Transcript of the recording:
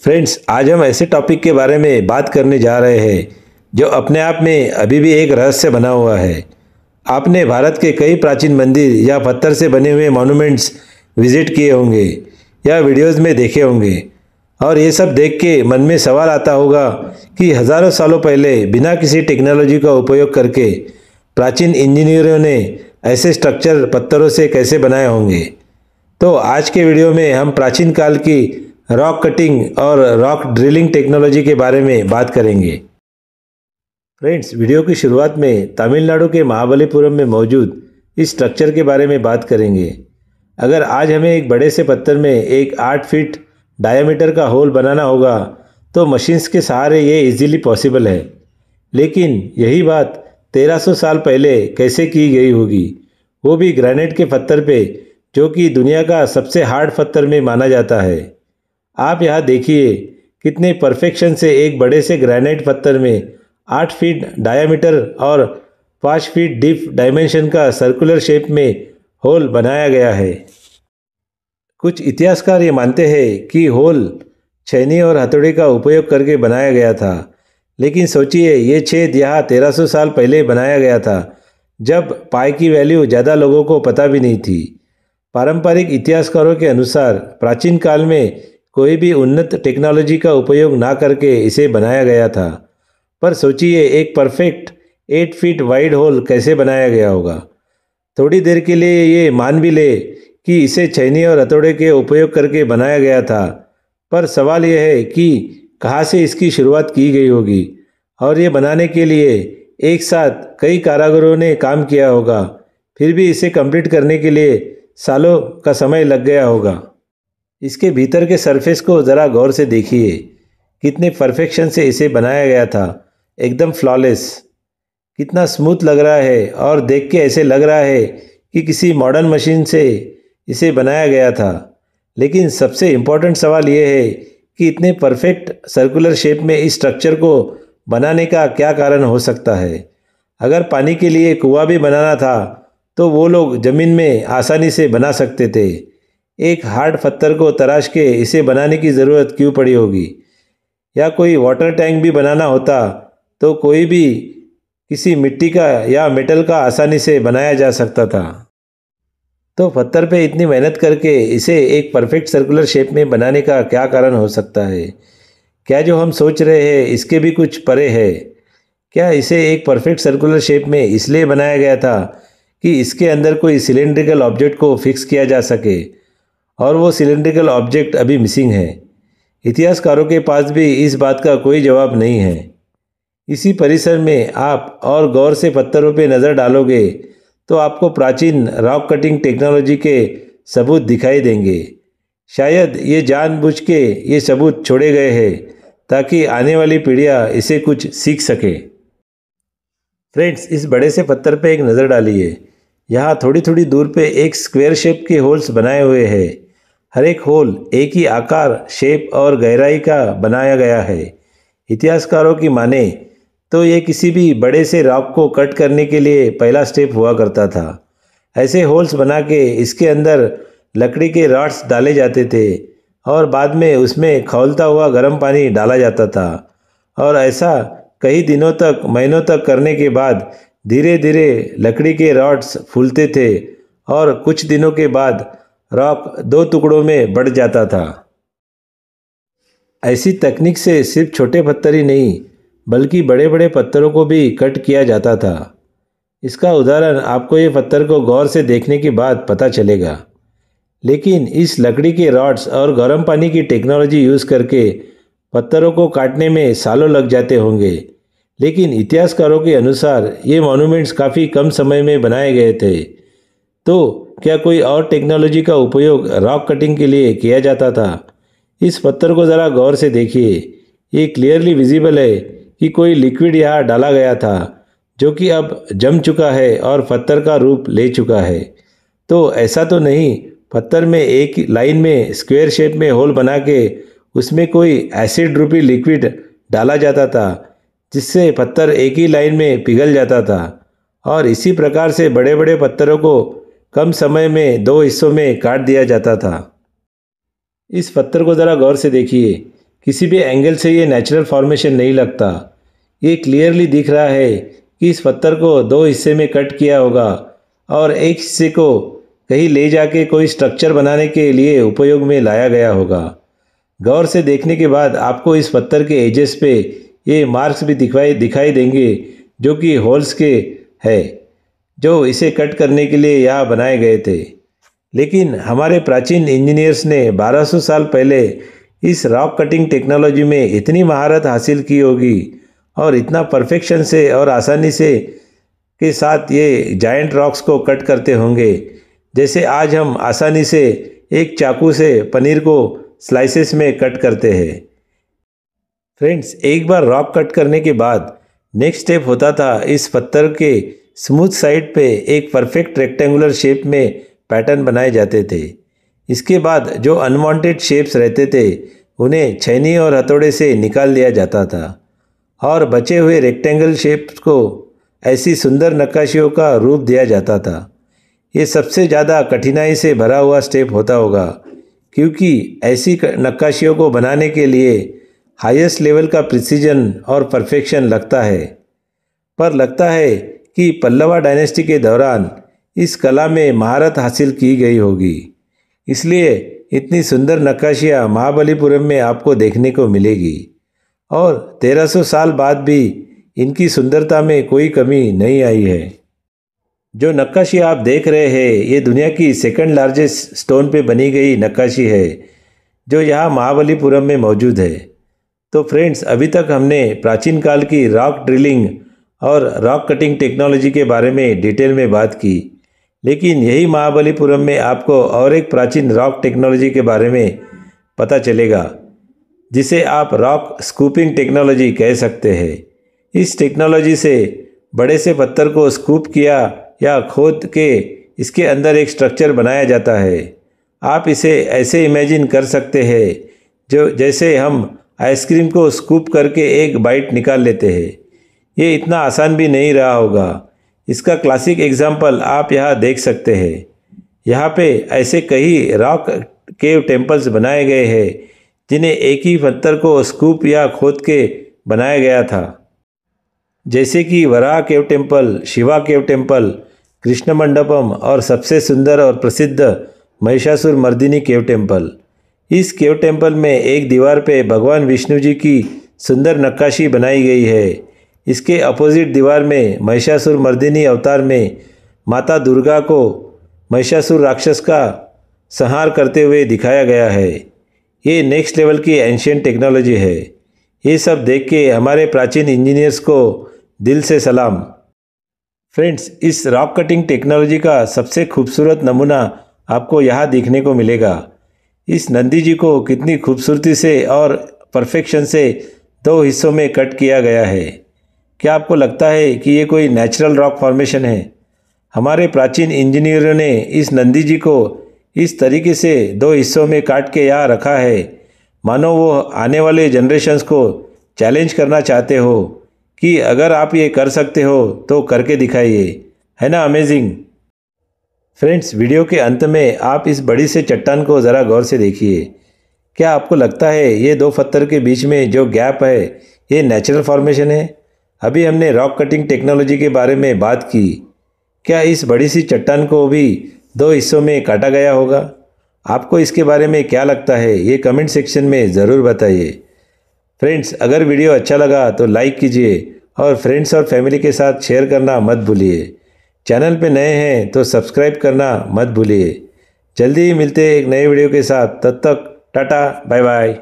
Friends, आज हम ऐसे टॉपिक के बारे में बात करने जा रहे हैं जो अपने आप में अभी भी एक रहस्य बना हुआ है। आपने भारत के कई प्राचीन मंदिर या पत्थर से बने हुए मॉन्यूमेंट्स विजिट किए होंगे या वीडियोस में देखे होंगे, और ये सब देख के मन में सवाल आता होगा कि हज़ारों सालों पहले बिना किसी टेक्नोलॉजी का उपयोग करके प्राचीन इंजीनियरों ने ऐसे स्ट्रक्चर पत्थरों से कैसे बनाए होंगे। तो आज के वीडियो में हम प्राचीन काल की रॉक कटिंग और रॉक ड्रिलिंग टेक्नोलॉजी के बारे में बात करेंगे। फ्रेंड्स, वीडियो की शुरुआत में तमिलनाडु के महाबलीपुरम में मौजूद इस स्ट्रक्चर के बारे में बात करेंगे। अगर आज हमें एक बड़े से पत्थर में एक 8 फीट डायमीटर का होल बनाना होगा तो मशीन्स के सहारे ये इजीली पॉसिबल है, लेकिन यही बात 1300 साल पहले कैसे की गई होगी, वो भी ग्रेनाइट के पत्थर पे, जो कि दुनिया का सबसे हार्ड पत्थर में माना जाता है। आप यहाँ देखिए कितने परफेक्शन से एक बड़े से ग्रेनाइट पत्थर में 8 फीट डायमीटर और 5 फीट डीप डायमेंशन का सर्कुलर शेप में होल बनाया गया है। कुछ इतिहासकार ये मानते हैं कि होल छेनी और हथौड़े का उपयोग करके बनाया गया था, लेकिन सोचिए ये छेद यहाँ 1300 साल पहले बनाया गया था, जब पाई की वैल्यू ज़्यादा लोगों को पता भी नहीं थी। पारंपरिक इतिहासकारों के अनुसार प्राचीन काल में कोई भी उन्नत टेक्नोलॉजी का उपयोग ना करके इसे बनाया गया था। पर सोचिए एक परफेक्ट 8 फीट वाइड होल कैसे बनाया गया होगा। थोड़ी देर के लिए ये मान भी ले कि इसे छेनी और हथौड़े के उपयोग करके बनाया गया था, पर सवाल यह है कि कहाँ से इसकी शुरुआत की गई होगी, और ये बनाने के लिए एक साथ कई कारीगरों ने काम किया होगा। फिर भी इसे कंप्लीट करने के लिए सालों का समय लग गया होगा। इसके भीतर के सरफेस को ज़रा गौर से देखिए, कितने परफेक्शन से इसे बनाया गया था, एकदम फ्लॉलेस। कितना स्मूथ लग रहा है और देख के ऐसे लग रहा है कि किसी मॉडर्न मशीन से इसे बनाया गया था। लेकिन सबसे इम्पोर्टेंट सवाल यह है कि इतने परफेक्ट सर्कुलर शेप में इस स्ट्रक्चर को बनाने का क्या कारण हो सकता है। अगर पानी के लिए कुआं भी बनाना था तो वो लोग ज़मीन में आसानी से बना सकते थे। एक हार्ड पत्थर को तराश के इसे बनाने की ज़रूरत क्यों पड़ी होगी। या कोई वाटर टैंक भी बनाना होता तो कोई भी किसी मिट्टी का या मेटल का आसानी से बनाया जा सकता था। तो पत्थर पे इतनी मेहनत करके इसे एक परफेक्ट सर्कुलर शेप में बनाने का क्या कारण हो सकता है। क्या जो हम सोच रहे हैं इसके भी कुछ परे है। क्या इसे एक परफेक्ट सर्कुलर शेप में इसलिए बनाया गया था कि इसके अंदर कोई सिलेंड्रिकल ऑब्जेक्ट को फिक्स किया जा सके, और वो सिलेंड्रिकल ऑब्जेक्ट अभी मिसिंग है। इतिहासकारों के पास भी इस बात का कोई जवाब नहीं है। इसी परिसर में आप और गौर से पत्थरों पे नज़र डालोगे तो आपको प्राचीन रॉक कटिंग टेक्नोलॉजी के सबूत दिखाई देंगे। शायद ये जानबूझ के ये सबूत छोड़े गए हैं ताकि आने वाली पीढ़ियाँ इसे कुछ सीख सके। फ्रेंड्स, इस बड़े से पत्थर पे एक नज़र डालिए। यहाँ थोड़ी थोड़ी दूर पे एक स्क्वायर शेप के होल्स बनाए हुए हैं। हर एक होल एक ही आकार, शेप और गहराई का बनाया गया है। इतिहासकारों की माने तो ये किसी भी बड़े से रॉक को कट करने के लिए पहला स्टेप हुआ करता था। ऐसे होल्स बना के इसके अंदर लकड़ी के रॉड्स डाले जाते थे और बाद में उसमें खौलता हुआ गर्म पानी डाला जाता था, और ऐसा कई दिनों तक, महीनों तक करने के बाद धीरे धीरे लकड़ी के रॉड्स फूलते थे और कुछ दिनों के बाद रॉक 2 टुकड़ों में बढ़ जाता था। ऐसी तकनीक से सिर्फ छोटे पत्थर ही नहीं बल्कि बड़े बड़े पत्थरों को भी कट किया जाता था। इसका उदाहरण आपको ये पत्थर को गौर से देखने के बाद पता चलेगा। लेकिन इस लकड़ी के रॉड्स और गर्म पानी की टेक्नोलॉजी यूज़ करके पत्थरों को काटने में सालों लग जाते होंगे, लेकिन इतिहासकारों के अनुसार ये मॉन्यूमेंट्स काफ़ी कम समय में बनाए गए थे। तो क्या कोई और टेक्नोलॉजी का उपयोग रॉक कटिंग के लिए किया जाता था? इस पत्थर को ज़रा गौर से देखिए। ये क्लियरली विजिबल है कि कोई लिक्विड यहाँ डाला गया था जो कि अब जम चुका है और पत्थर का रूप ले चुका है। तो ऐसा तो नहीं पत्थर में एक लाइन में स्क्वायर शेप में होल बना के उसमें कोई एसिड रूपी लिक्विड डाला जाता था जिससे पत्थर एक ही लाइन में पिघल जाता था, और इसी प्रकार से बड़े बड़े पत्थरों को कम समय में 2 हिस्सों में काट दिया जाता था। इस पत्थर को ज़रा गौर से देखिए। किसी भी एंगल से ये नेचुरल फॉर्मेशन नहीं लगता। ये क्लियरली दिख रहा है कि इस पत्थर को दो हिस्से में कट किया होगा और एक हिस्से को कहीं ले जाके कोई स्ट्रक्चर बनाने के लिए उपयोग में लाया गया होगा। गौर से देखने के बाद आपको इस पत्थर के एजेस पे ये मार्क्स भी दिखाई देंगे जो कि होल्स के है, जो इसे कट करने के लिए यहाँ बनाए गए थे। लेकिन हमारे प्राचीन इंजीनियर्स ने 1200 साल पहले इस रॉक कटिंग टेक्नोलॉजी में इतनी महारत हासिल की होगी और इतना परफेक्शन से और आसानी से के साथ ये जायंट रॉक्स को कट करते होंगे, जैसे आज हम आसानी से एक चाकू से पनीर को स्लाइसेस में कट करते हैं। फ्रेंड्स, एक बार रॉक कट करने के बाद नेक्स्ट स्टेप होता था इस पत्थर के स्मूथ साइड पे एक परफेक्ट रेक्टेंगुलर शेप में पैटर्न बनाए जाते थे। इसके बाद जो अनवांटेड शेप्स रहते थे उन्हें छैनी और हथौड़े से निकाल दिया जाता था और बचे हुए रेक्टेंगल शेप्स को ऐसी सुंदर नक्काशियों का रूप दिया जाता था। ये सबसे ज़्यादा कठिनाई से भरा हुआ स्टेप होता होगा, क्योंकि ऐसी नक्काशियों को बनाने के लिए हाईएस्ट लेवल का प्रिसीजन और परफेक्शन लगता है। पर लगता है कि पल्लवा डायनेस्टी के दौरान इस कला में महारत हासिल की गई होगी, इसलिए इतनी सुंदर नक्काशियाँ महाबलीपुरम में आपको देखने को मिलेगी और 1300 साल बाद भी इनकी सुंदरता में कोई कमी नहीं आई है। जो नक्काशी आप देख रहे हैं ये दुनिया की सेकंड लार्जेस्ट स्टोन पे बनी गई नक्काशी है जो यहाँ महाबलीपुरम में मौजूद है। तो फ्रेंड्स, अभी तक हमने प्राचीन काल की रॉक ड्रिलिंग और रॉक कटिंग टेक्नोलॉजी के बारे में डिटेल में बात की, लेकिन यही महाबलीपुरम में आपको और एक प्राचीन रॉक टेक्नोलॉजी के बारे में पता चलेगा, जिसे आप रॉक स्कूपिंग टेक्नोलॉजी कह सकते हैं। इस टेक्नोलॉजी से बड़े से पत्थर को स्कूप किया या खोद के इसके अंदर एक स्ट्रक्चर बनाया जाता है। आप इसे ऐसे इमेजिन कर सकते हैं जो जैसे हम आइसक्रीम को स्कूप करके एक बाइट निकाल लेते हैं। ये इतना आसान भी नहीं रहा होगा। इसका क्लासिक एग्जाम्पल आप यहाँ देख सकते हैं। यहाँ पे ऐसे कई रॉक केव टेम्पल्स बनाए गए हैं जिन्हें एक ही पत्थर को स्कूप या खोद के बनाया गया था, जैसे कि Varaha cave temple, Shiva cave temple, Krishna Mandapam और सबसे सुंदर और प्रसिद्ध महिषासुर मर्दिनी केव टेम्पल। इस केव टेम्पल में एक दीवार पे भगवान विष्णु जी की सुंदर नक्काशी बनाई गई है। इसके अपोजिट दीवार में महिषासुर मर्दिनी अवतार में माता दुर्गा को महिषासुर राक्षस का संहार करते हुए दिखाया गया है। ये नेक्स्ट लेवल की एंशिएंट टेक्नोलॉजी है। ये सब देख के हमारे प्राचीन इंजीनियर्स को दिल से सलाम। फ्रेंड्स, इस रॉक कटिंग टेक्नोलॉजी का सबसे खूबसूरत नमूना आपको यहाँ देखने को मिलेगा। इस नंदी जी को कितनी खूबसूरती से और परफेक्शन से दो हिस्सों में कट किया गया है। क्या आपको लगता है कि ये कोई नेचुरल रॉक फॉर्मेशन है? हमारे प्राचीन इंजीनियरों ने इस नंदी जी को इस तरीके से दो हिस्सों में काट के यहाँ रखा है, मानो वो आने वाले जनरेशन्स को चैलेंज करना चाहते हो कि अगर आप ये कर सकते हो तो करके दिखाइए। है ना अमेजिंग? फ्रेंड्स, वीडियो के अंत में आप इस बड़ी से चट्टान को ज़रा गौर से देखिए। क्या आपको लगता है ये दो पत्थर के बीच में जो गैप है ये नेचुरल फॉर्मेशन है? अभी हमने रॉक कटिंग टेक्नोलॉजी के बारे में बात की। क्या इस बड़ी सी चट्टान को भी दो हिस्सों में काटा गया होगा? आपको इसके बारे में क्या लगता है ये कमेंट सेक्शन में ज़रूर बताइए। फ्रेंड्स, अगर वीडियो अच्छा लगा तो लाइक कीजिए और फ्रेंड्स और फैमिली के साथ शेयर करना मत भूलिए। चैनल पे नए हैं तो सब्सक्राइब करना मत भूलिए। जल्दी ही मिलते हैं एक नए वीडियो के साथ। तब तक टाटा बाय बाय।